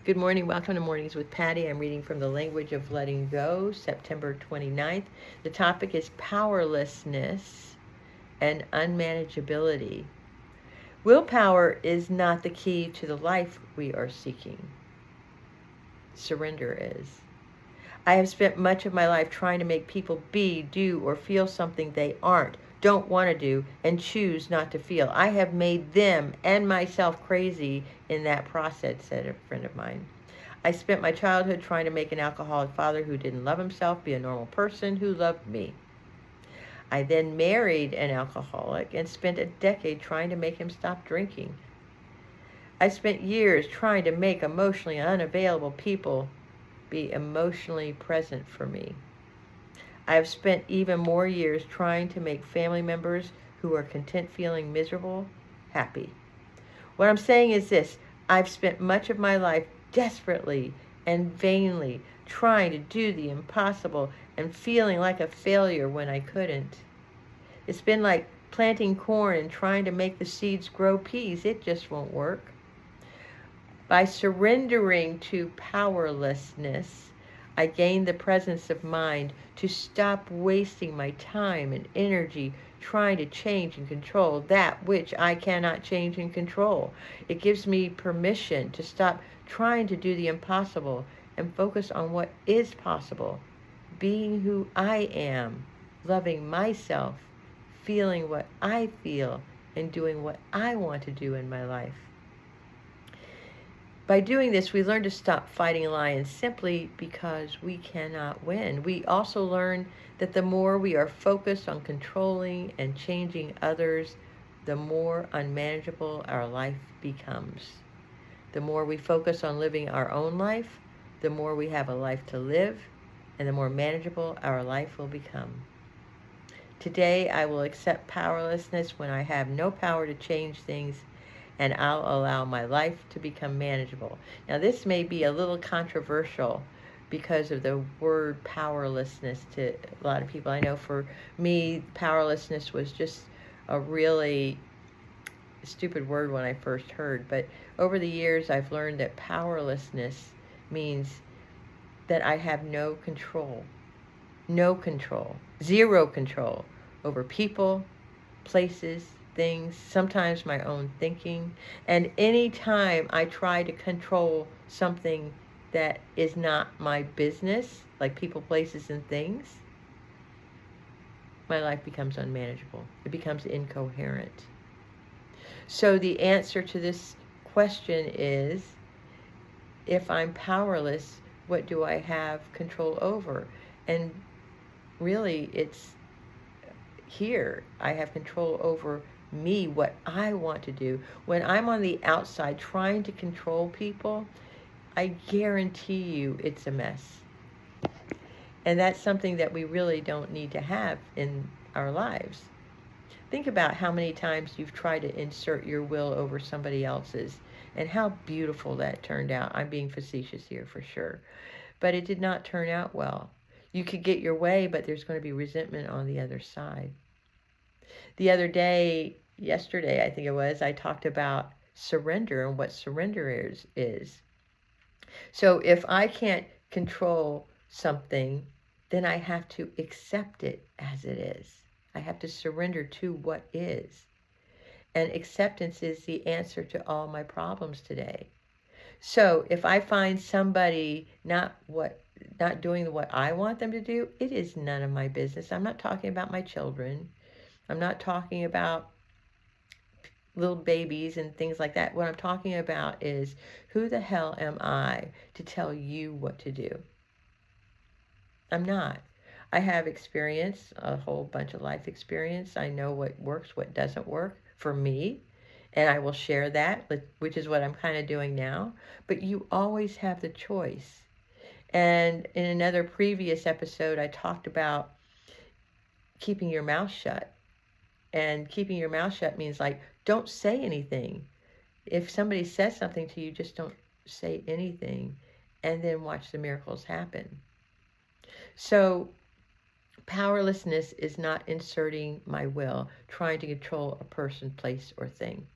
Good morning. Welcome to Mornings with Patty. I'm reading from the Language of Letting Go, September 29th. The topic is powerlessness and unmanageability. Willpower is not the key to the life we are seeking. Surrender is. I have spent much of my life trying to make people be, do, or feel something they aren't, don't want to do, and choose not to feel. I have made them and myself crazy in that process, said a friend of mine. I spent my childhood trying to make an alcoholic father who didn't love himself be a normal person who loved me. I then married an alcoholic and spent a decade trying to make him stop drinking. I spent years trying to make emotionally unavailable people be emotionally present for me. I have spent even more years trying to make family members who are content feeling miserable happy. What I'm saying is this: I've spent much of my life desperately and vainly trying to do the impossible and feeling like a failure when I couldn't. It's been like planting corn and trying to make the seeds grow peas. It just won't work. By surrendering to powerlessness, I gained the presence of mind to stop wasting my time and energy trying to change and control that which I cannot change and control. It gives me permission to stop trying to do the impossible and focus on what is possible, being who I am, loving myself, feeling what I feel, and doing what I want to do in my life. By doing this, we learn to stop fighting lions simply because we cannot win. We also learn that the more we are focused on controlling and changing others, the more unmanageable our life becomes. The more we focus on living our own life, the more we have a life to live, and the more manageable our life will become. Today, I will accept powerlessness when I have no power to change things, and I'll allow my life to become manageable. Now, this may be a little controversial because of the word powerlessness to a lot of people. I know for me, powerlessness was just a really stupid word when I first heard, but over the years, I've learned that powerlessness means that I have no control, zero control over people, places, things, sometimes my own thinking. And any time I try to control something that is not my business, like people, places, and things, my life becomes unmanageable. It becomes incoherent. So the answer to this question is, if I'm powerless, what do I have control over? And really, it's here. I have control over me, what I want to do. When I'm on the outside trying to control people, I guarantee you it's a mess. And that's something that we really don't need to have in our lives. Think about how many times you've tried to insert your will over somebody else's and how beautiful that turned out. I'm being facetious here for sure. But it did not turn out well. You could get your way, but there's going to be resentment on the other side. The other day, yesterday, I think it was, I talked about surrender and what surrender is. So if I can't control something, then I have to accept it as it is. I have to surrender to what is. And acceptance is the answer to all my problems today. So if I find somebody not doing what I want them to do, it is none of my business. I'm not talking about my children. I'm not talking about little babies and things like that. What I'm talking about is, who the hell am I to tell you what to do? I'm not. I have experience, a whole bunch of life experience. I know what works, what doesn't work for me, and I will share that, which is what I'm kind of doing now. But you always have the choice. And in another previous episode, I talked about keeping your mouth shut. And keeping your mouth shut means, like, don't say anything. If somebody says something to you, just don't say anything, and then watch the miracles happen. So powerlessness is not inserting my will, trying to control a person, place, or thing.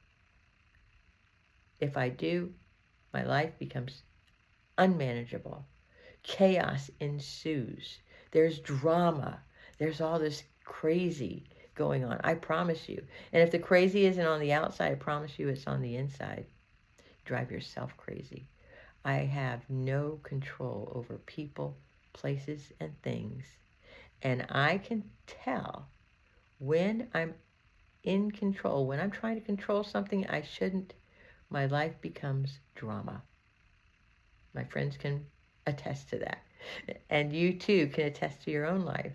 If I do, my life becomes unmanageable. Chaos ensues. There's drama. There's all this crazy going on. I promise you. And if the crazy isn't on the outside, I promise you it's on the inside. Drive yourself crazy. I have no control over people, places, and things. And I can tell when I'm in control, when I'm trying to control something I shouldn't, my life becomes drama. My friends can attest to that. And you too can attest to your own life.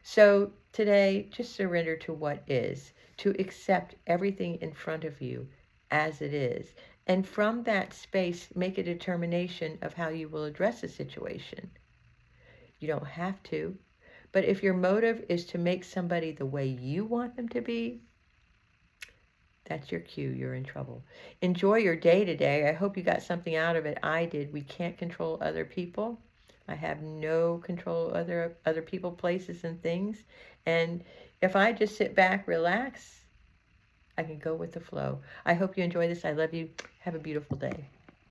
So today, just surrender to what is, to accept everything in front of you as it is. And from that space, make a determination of how you will address the situation. You don't have to. But if your motive is to make somebody the way you want them to be, that's your cue. You're in trouble. Enjoy your day today. I hope you got something out of it. I did. We can't control other people. I have no control over other people, places, and things. And if I just sit back, relax, I can go with the flow. I hope you enjoy this. I love you. Have a beautiful day.